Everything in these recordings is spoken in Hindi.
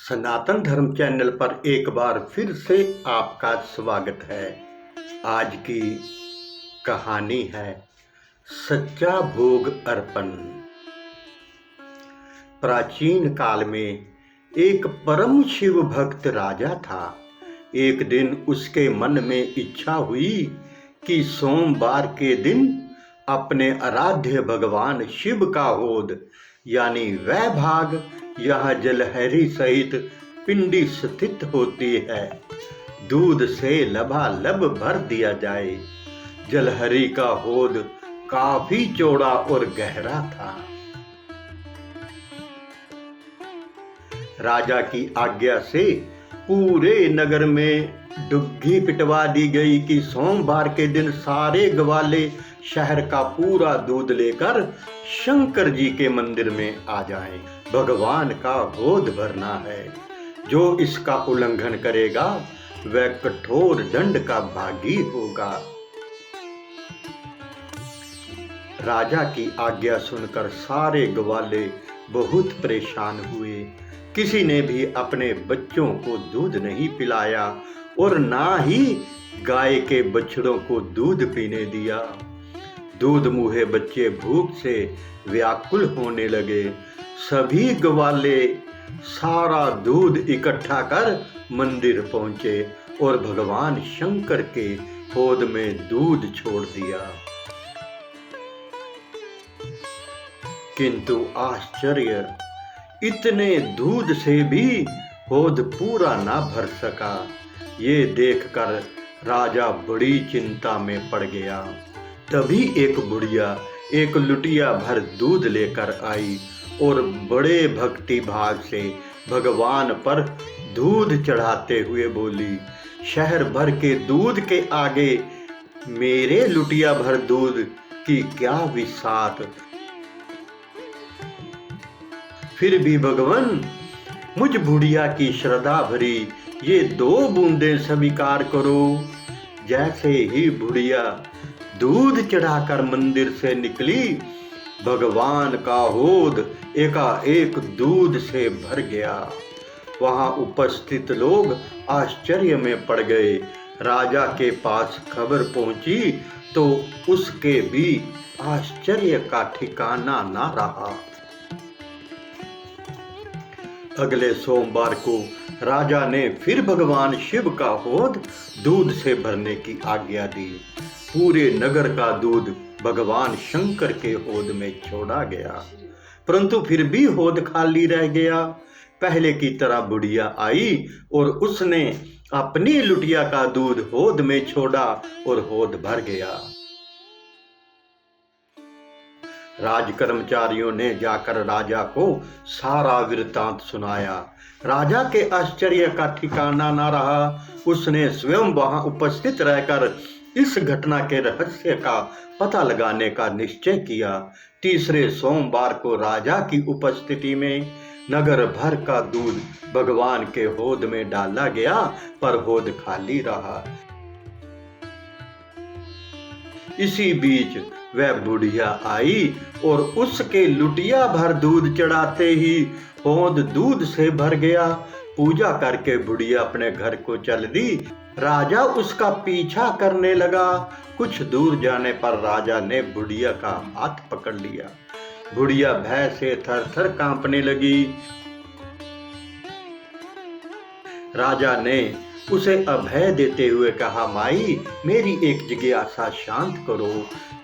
सनातन धर्म चैनल पर एक बार फिर से आपका स्वागत है। आज की कहानी है सच्चा भोग अर्पण। प्राचीन काल में एक परम शिव भक्त राजा था। एक दिन उसके मन में इच्छा हुई कि सोमवार के दिन अपने आराध्य भगवान शिव का होद यानी वह भाग यह जलहरी सहित पिंडी स्थित होती है, दूध से लबालब भर दिया जाए। जलहरी का होद काफी चौड़ा और गहरा था। राजा की आज्ञा से पूरे नगर में डुग्गी पिटवा दी गई कि सोमवार के दिन सारे ग्वाले शहर का पूरा दूध लेकर शंकर जी के मंदिर में आ जाएं। भगवान का होद भरना है। जो इसका उल्लंघन करेगा वह कठोर दंड का भागी होगा। राजा की आज्ञा सुनकर सारे ग्वाले बहुत परेशान हुए। किसी ने भी अपने बच्चों को दूध नहीं पिलाया और ना ही गाय के बछड़ों को दूध पीने दिया। दूध मुहे बच्चे भूख से व्याकुल होने लगे। सभी ग्वाले सारा दूध इकट्ठा कर मंदिर पहुंचे और भगवान शंकर के होद में दूध छोड़ दिया। किंतु आश्चर्य, इतने दूध से भी होद पूरा ना भर सका। ये देखकर राजा बड़ी चिंता में पड़ गया। तभी एक बुढ़िया एक लुटिया भर दूध लेकर आई और बड़े भक्ति भाव से भगवान पर दूध चढ़ाते हुए बोली, शहर भर के दूध के आगे मेरे लुटिया भर दूध की क्या विसात। फिर भी भगवान, मुझ बुढ़िया की श्रद्धा भरी ये 2 बूंदें स्वीकार करो। जैसे ही बुढ़िया दूध चढ़ाकर मंदिर से निकली, भगवान का होद एकाएक दूध से भर गया। वहां उपस्थित लोग आश्चर्य में पड़ गए। राजा के पास खबर पहुंची तो उसके भी आश्चर्य का ठिकाना ना रहा। अगले सोमवार को राजा ने फिर भगवान शिव का होद दूध से भरने की आज्ञा दी। पूरे नगर का दूध भगवान शंकर के होद में छोड़ा गया, परंतु फिर भी होद खाली रह गया। पहले की तरह बुढ़िया आई और उसने अपनी लुटिया का दूध होद में छोड़ा और होद भर गया। राज कर्मचारियों ने जाकर राजा को सारा वृत्तांत सुनाया। राजा के आश्चर्य का ठिकाना न रहा। उसने स्वयं वहां उपस्थित रहकर इस घटना के रहस्य का पता लगाने का निश्चय किया। तीसरे सोमवार को राजा की उपस्थिति में नगर भर का दूध भगवान के होद में डाला गया, पर होद खाली रहा। इसी बीच वह बुढ़िया आई और उसके लुटिया भर दूध चढ़ाते ही होद दूध से भर गया। पूजा करके बुढ़िया अपने घर को चल दी। राजा उसका पीछा करने लगा। कुछ दूर जाने पर राजा ने बुढ़िया का हाथ पकड़ लिया। बुढ़िया भय से थर-थर कांपने लगी। राजा ने उसे अभय देते हुए कहा, माई, मेरी एक जिज्ञासा शांत करो।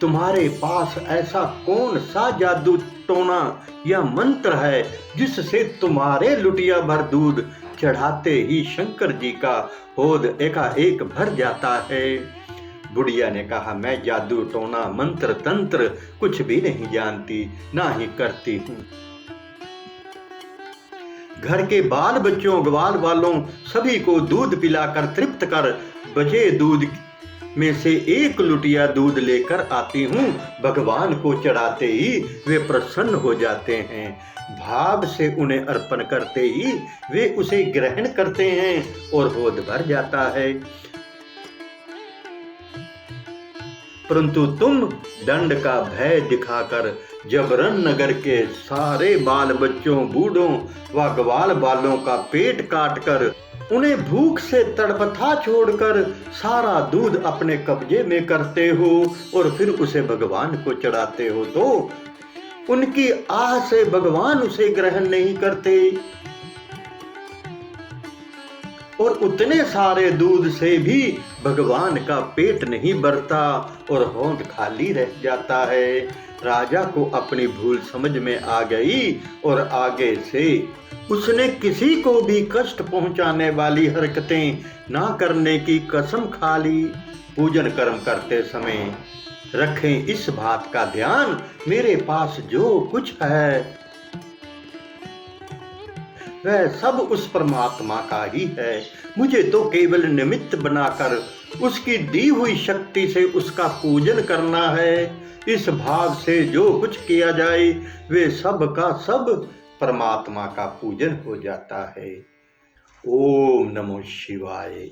तुम्हारे पास ऐसा कौन सा जादू टोना या मंत्र है जिससे तुम्हारे लुटिया भर दूध चढ़ाते ही शंकर जी का होद एकाएक भर जाता है? बुढ़िया ने कहा, मैं जादू टोना मंत्र तंत्र कुछ भी नहीं जानती, ना ही करती हूँ। घर के बाल बच्चों ग्वाल वालों सभी को दूध पिलाकर तृप्त कर बचे दूध में से एक लुटिया दूध लेकर आती हूँ। भगवान को चढ़ाते ही वे प्रसन्न हो जाते हैं। भाव से उन्हें अर्पण करते ही वे उसे ग्रहण करते हैं और होद भर जाता है। परंतु तुम दंड का भय दिखाकर जबरन नगर के सारे बाल बच्चों, बूढ़ों व ग्वाल बालों का पेट काटकर उन्हें भूख से तड़पता छोड़कर सारा दूध अपने कब्जे में करते हो और फिर उसे भगवान को चढ़ाते हो, तो उनकी आह से भगवान उसे ग्रहण नहीं करते और उतने सारे दूध से भी भगवान का पेट नहीं भरता और होंठ खाली रह जाता है। राजा को अपनी भूल समझ में आ गई और आगे से उसने किसी को भी कष्ट पहुंचाने वाली हरकतें ना करने की कसम खा ली। पूजन कर्म करते समय रखें इस बात का ध्यान, मेरे पास जो कुछ है वह सब उस परमात्मा का ही है। मुझे तो केवल निमित्त बनाकर उसकी दी हुई शक्ति से उसका पूजन करना है। इस भाव से जो कुछ किया जाए वे सब का सब परमात्मा का पूजन हो जाता है। ओम नमो शिवाय।